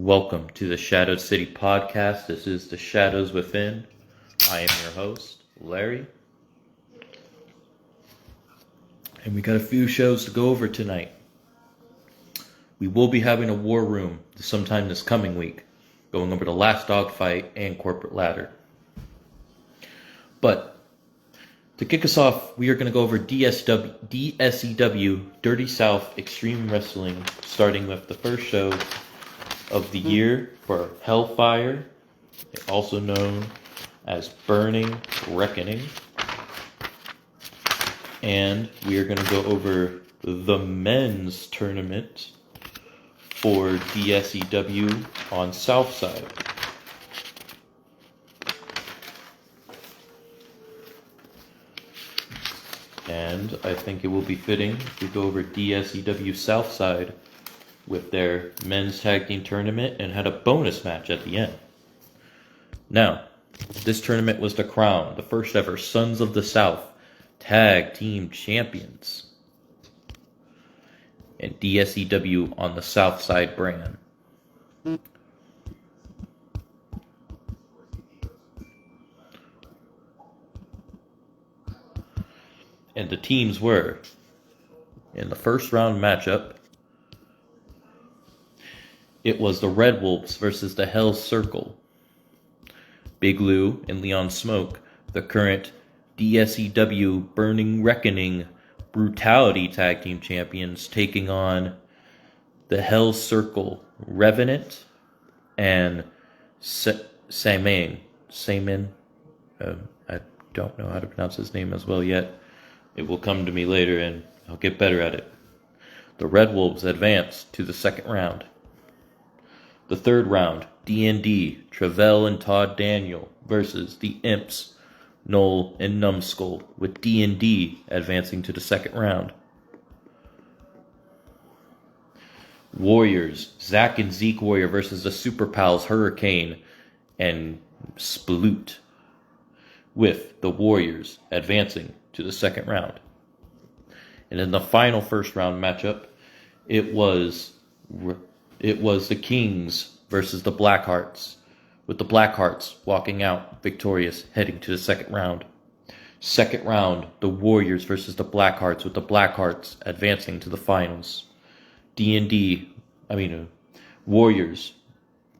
Welcome to the Shadow City Podcast. This is The Shadows Within. I am your host, Larry. And we got a few shows to go over tonight. We will be having a war room sometime this coming week, going over the Last Dogfight and Corporate Ladder. But to kick us off, we are going to go over DSEW, Dirty South Extreme Wrestling, starting with the first show of the year for Hellfire, also known as Burning Reckoning. And we are going to go over the men's tournament for DSEW on Southside. And I think it will be fitting to go over DSEW Southside with their men's tag team tournament and had a bonus match at the end. Now, this tournament was to crown the first ever Sons of the South tag team champions and DSEW on the Southside brand. And the teams were, in the first round matchup, it was the Red Wolves versus the Hell Circle. Big Lou and Leon Smoke, the current DSEW Burning Reckoning Brutality Tag Team Champions, taking on the Hell Circle Revenant and Saman. I don't know how to pronounce his name as well yet. It will come to me later and I'll get better at it. The Red Wolves advance to the second round. The third round, D&D, Travell and Todd Daniel versus the Imps, Noel and Numbskull, with D&D advancing to the second round. Warriors, Zach and Zeke Warrior versus the Super Pals, Hurricane and Sploot, with the Warriors advancing to the second round. And in the final first round matchup, it was the Kings versus the Blackhearts, with the Blackhearts walking out victorious, heading to the second round. Second round, the Warriors versus the Blackhearts, with the Blackhearts advancing to the finals. Warriors.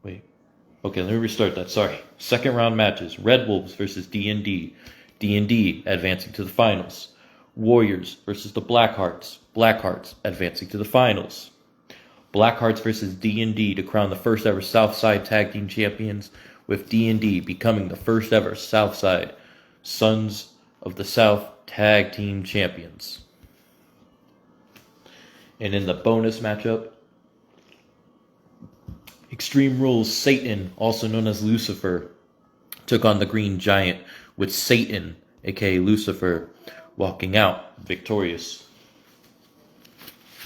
Let me restart that. Sorry. Second round matches, Red Wolves versus D&D. D&D advancing to the finals. Warriors versus the Blackhearts. Blackhearts advancing to the finals. Blackhearts versus D&D to crown the first ever Southside Tag Team Champions, with D&D becoming the first ever Southside Sons of the South Tag Team Champions. And in the bonus matchup, Extreme Rules Satan, also known as Lucifer, took on the Green Giant, with Satan, aka Lucifer, walking out victorious.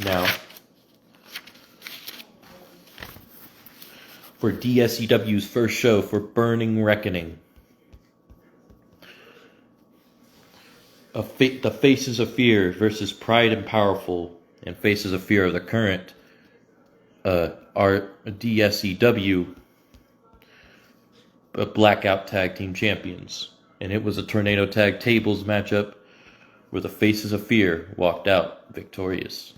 Now, for DSEW's first show for Burning Reckoning, the Faces of Fear versus Pride and Powerful, and Faces of Fear are the current DSEW Blackout Tag Team Champions. And it was a Tornado Tag Tables matchup where the Faces of Fear walked out victorious.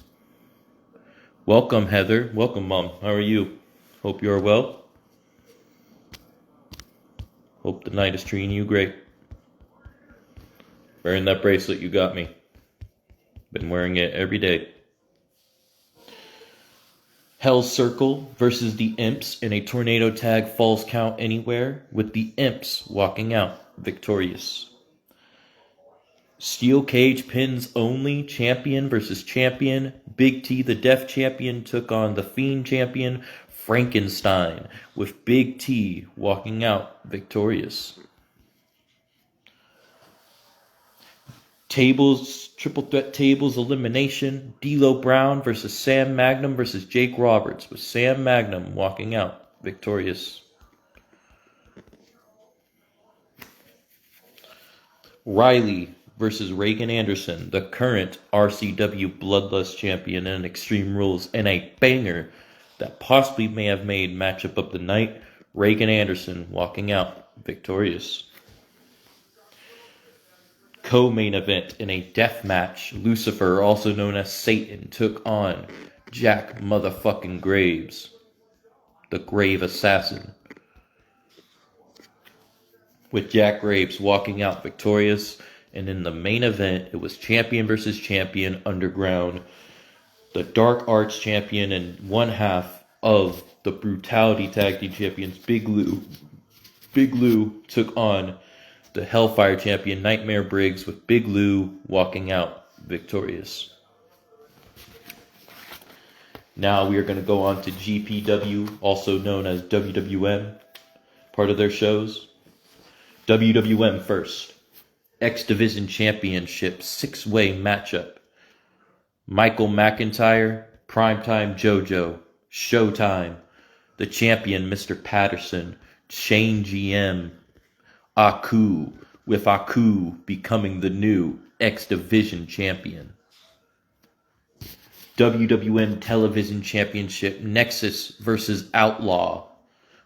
Welcome, Heather. Welcome, Mom. How are you? Hope you are well. Hope the night is treating you great. Wearing that bracelet you got me. Been wearing it every day. Hell Circle versus the Imps in a Tornado Tag Falls Count Anywhere, with the Imps walking out victorious. Steel Cage Pins Only Champion versus Champion. Big T, the Deaf Champion, took on the Fiend Champion, Frankenstein, with Big T walking out victorious. Tables, Triple Threat Tables Elimination, D'Lo Brown versus Sam Magnum versus Jake Roberts, with Sam Magnum walking out victorious. Riley versus Reagan Anderson, the current RCW Bloodlust champion in Extreme Rules, in a banger that possibly may have made matchup of the night. Reagan Anderson walking out victorious. Co-main event in a death match, Lucifer, also known as Satan, took on Jack motherfucking Graves, the Grave Assassin, with Jack Graves walking out victorious. And in the main event, it was champion versus champion underground. The Dark Arts champion and one half of the Brutality Tag Team champions, Big Lou. Big Lou took on the Hellfire champion, Nightmare Briggs, with Big Lou walking out victorious. Now we are going to go on to GPW, also known as WWM, part of their shows. WWM first. X Division Championship 6-way matchup. Michael McIntyre, Primetime JoJo, Showtime, the champion Mr. Patterson, Shane GM, Aku, with Aku becoming the new X Division champion. WWM Television Championship, Nexus versus Outlaw,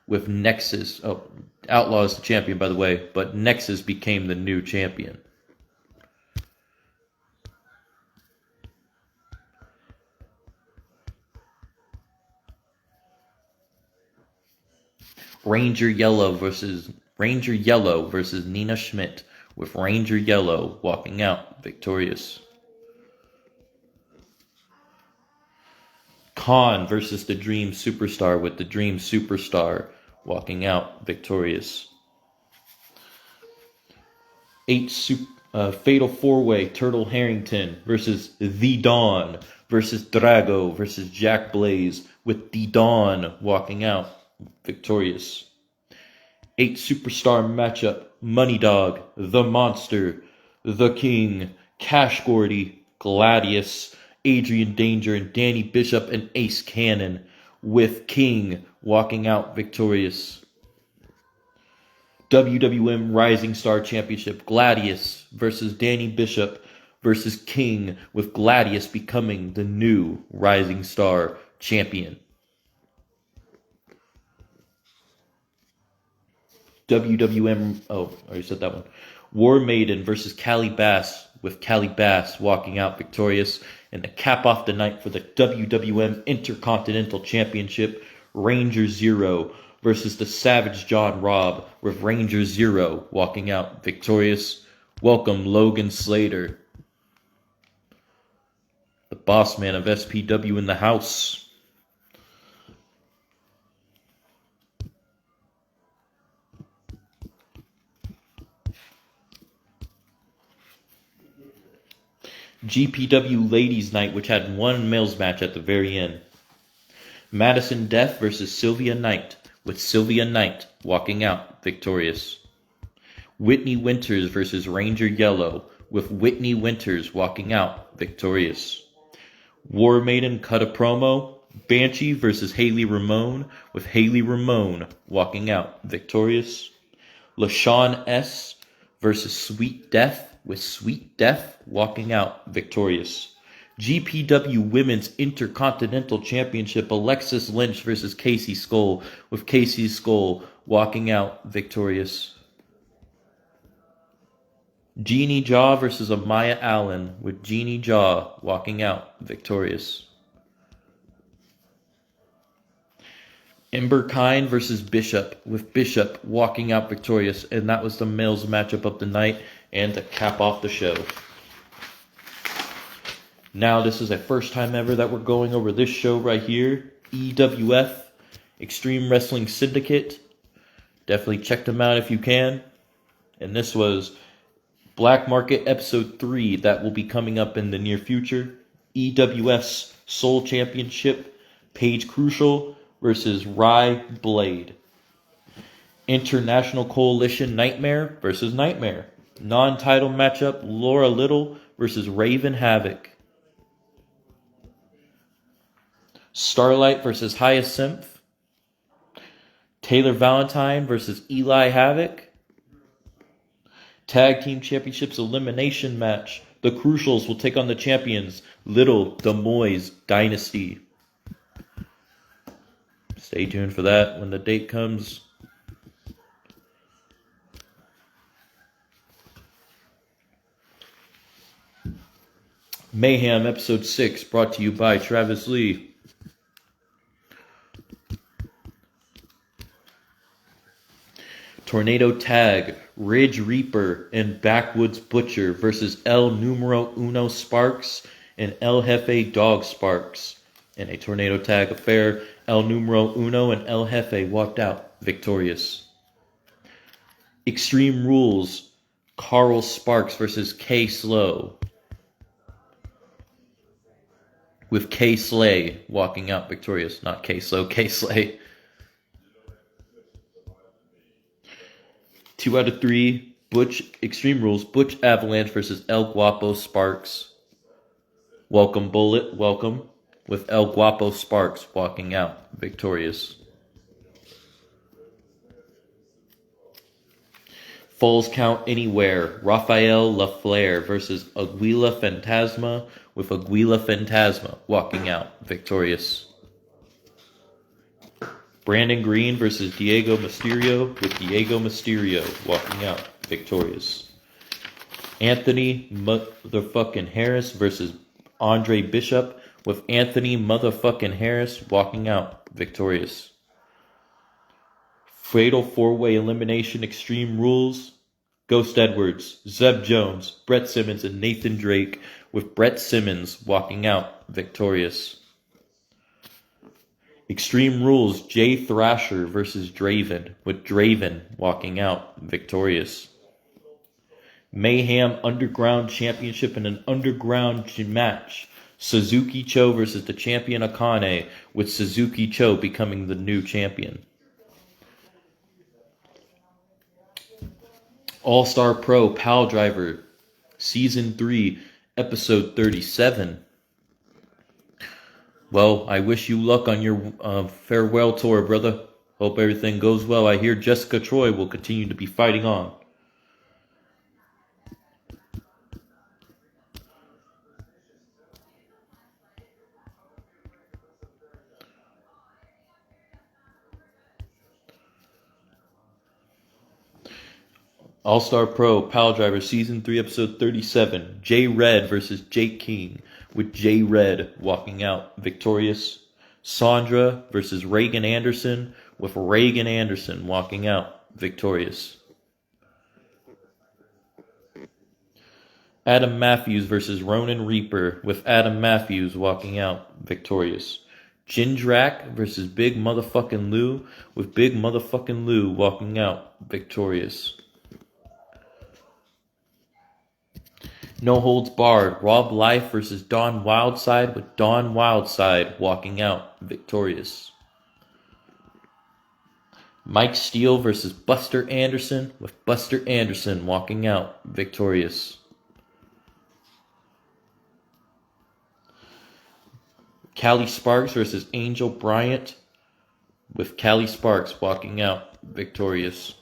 with Nexus, Outlaw is the champion by the way, but Nexus became the new champion. Ranger Yellow versus Nina Schmidt, with Ranger Yellow walking out victorious. Khan versus the Dream Superstar, with the Dream Superstar walking out victorious. Fatal 4-way, Turtle Harrington versus The Dawn versus Drago versus Jack Blaze, with The Dawn walking out victorious. 8 superstar matchup, Money Dog, The Monster, The King, Cash Gordy, Gladius, Adrian Danger, and Danny Bishop and Ace Cannon, with King walking out victorious. WWM Rising Star Championship, Gladius versus Danny Bishop versus King, with Gladius becoming the new Rising Star Champion. WWM, I already said that one. War Maiden versus Callie Bass, with Callie Bass walking out victorious. And to cap off the night for the WWM Intercontinental Championship, Ranger Zero versus the Savage John Robb, with Ranger Zero walking out victorious. Welcome Logan Slater, the boss man of SPW, in the house. GPW Ladies Night, which had one males match at the very end. Madison Death versus Sylvia Knight, with Sylvia Knight walking out victorious. Whitney Winters versus Ranger Yellow, with Whitney Winters walking out victorious. War Maiden cut a promo, Banshee versus Haley Ramone, with Haley Ramone walking out victorious. LaShawn S versus Sweet Death, with Sweet Death walking out victorious. GPW Women's Intercontinental Championship, Alexis Lynch versus Casey Skull, with Casey Skull walking out victorious. Jeannie Jaw versus Amaya Allen, with Jeannie Jaw walking out victorious. Ember Kine versus Bishop, with Bishop walking out victorious, and that was the males matchup of the night and to cap off the show. Now this is the first time ever that we're going over this show right here, EWF, Extreme Wrestling Syndicate. Definitely check them out if you can. And this was Black Market Episode 3 that will be coming up in the near future. EWF's Soul Championship, Paige Crucial versus Rye Blade. International Coalition Nightmare versus Nightmare. Non-title matchup, Laura Little versus Raven Havoc. Starlight versus Hyacinth. Taylor Valentine versus Eli Havoc. Tag Team Championships elimination match. The Crucials will take on the champions, Little Des Moines Dynasty. Stay tuned for that when the date comes. Mayhem Episode 6, brought to you by Travis Lee. Tornado Tag, Ridge Reaper and Backwoods Butcher versus El Numero Uno Sparks and El Jefe Dog Sparks. In a Tornado Tag affair, El Numero Uno and El Jefe walked out victorious. Extreme Rules, Carl Sparks versus K Slow, with K Slay walking out victorious. Not K Slow, K Slay. 2 out of 3, Butch Extreme Rules, Butch Avalanche versus El Guapo Sparks. Welcome Bullet, welcome, with El Guapo Sparks walking out victorious. Falls Count Anywhere, Rafael LaFleur versus Aguila Fantasma, with Aguila Fantasma walking out victorious. Brandon Green versus Diego Mysterio, with Diego Mysterio walking out victorious. Anthony motherfucking Harris versus Andre Bishop, with Anthony motherfucking Harris walking out victorious. Fatal 4-Way Elimination Extreme Rules, Ghost Edwards, Zeb Jones, Brett Simmons, and Nathan Drake, with Brett Simmons walking out victorious. Extreme Rules, Jay Thrasher versus Draven, with Draven walking out victorious. Mayhem Underground Championship in an underground match, Suzuki Cho versus the champion Akane, with Suzuki Cho becoming the new champion. All-Star Pro Pal Driver, Season 3, Episode 37. Well, I wish you luck on your farewell tour, brother. Hope everything goes well. I hear Jessica Troy will continue to be fighting on. All-Star Pro Pal Driver Season 3 Episode 37. Jay Red versus Jake King, with Jay Red walking out victorious. Sandra versus Reagan Anderson, with Reagan Anderson walking out victorious. Adam Matthews versus Ronan Reaper, with Adam Matthews walking out victorious. Jindrak versus Big Motherfucking Lou, with Big Motherfucking Lou walking out victorious. No Holds Barred, Rob Life versus Don Wildside, with Don Wildside walking out victorious. Mike Steele versus Buster Anderson, with Buster Anderson walking out victorious. Callie Sparks versus Angel Bryant, with Callie Sparks walking out victorious.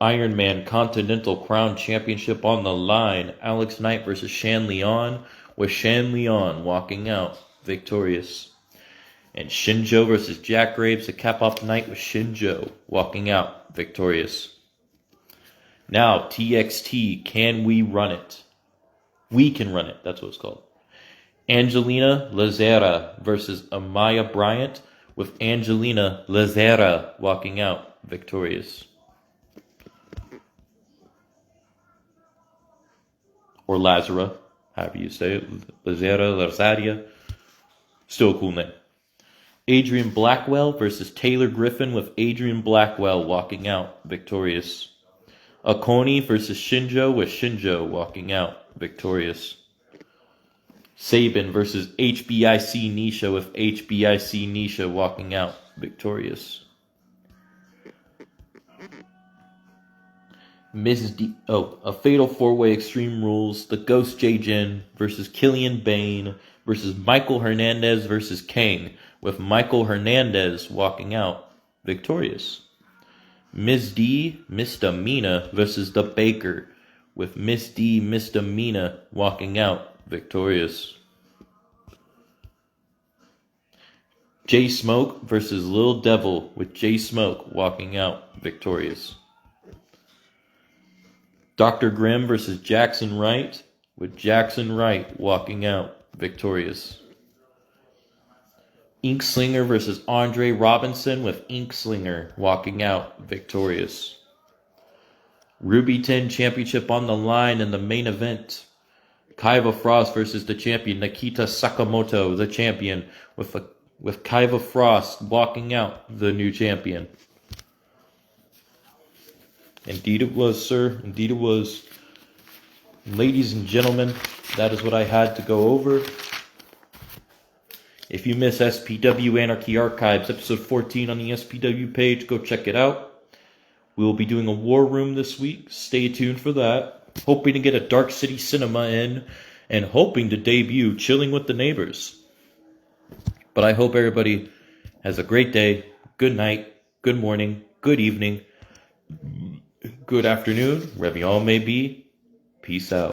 Iron Man Continental Crown Championship on the line, Alex Knight versus Shan Leon, with Shan Leon walking out victorious. And Shinjo versus Jack Graves to cap off the night, with Shinjo walking out victorious. Now, TXT, Can We Run It? We Can Run It, that's what it's called. Angelina Lazara versus Amaya Bryant, with Angelina Lazara walking out victorious. Or Lazara, however you say it. Lazara, Lazaria. Still a cool name. Adrian Blackwell versus Taylor Griffin, with Adrian Blackwell walking out victorious. Akoni versus Shinjo, with Shinjo walking out victorious. Sabin versus HBIC Nisha, with HBIC Nisha walking out victorious. A Fatal 4-Way Extreme Rules, the Ghost J-Jin versus Killian Bain versus Michael Hernandez versus Kang, with Michael Hernandez walking out victorious. Ms. D, Misdemeanor versus The Baker, with Miss D, Misdemeanor walking out victorious. Jay Smoke versus Lil Devil, with Jay Smoke walking out victorious. Dr. Grimm versus Jackson Wright, with Jackson Wright walking out victorious. Inkslinger versus Andre Robinson, with Inkslinger walking out victorious. Ruby 10 Championship on the line in the main event. Kaiva Frost versus the champion Nikita Sakamoto, the champion, with Kaiva Frost walking out the new champion. Indeed it was, sir. Indeed it was. Ladies and gentlemen, that is what I had to go over. If you miss SPW Anarchy Archives, episode 14 on the SPW page, go check it out. We will be doing a War Room this week. Stay tuned for that. Hoping to get a Dark City Cinema in, and hoping to debut Chilling with the Neighbors. But I hope everybody has a great day, good night, good morning, good evening, good afternoon, wherever you all may be. Peace out.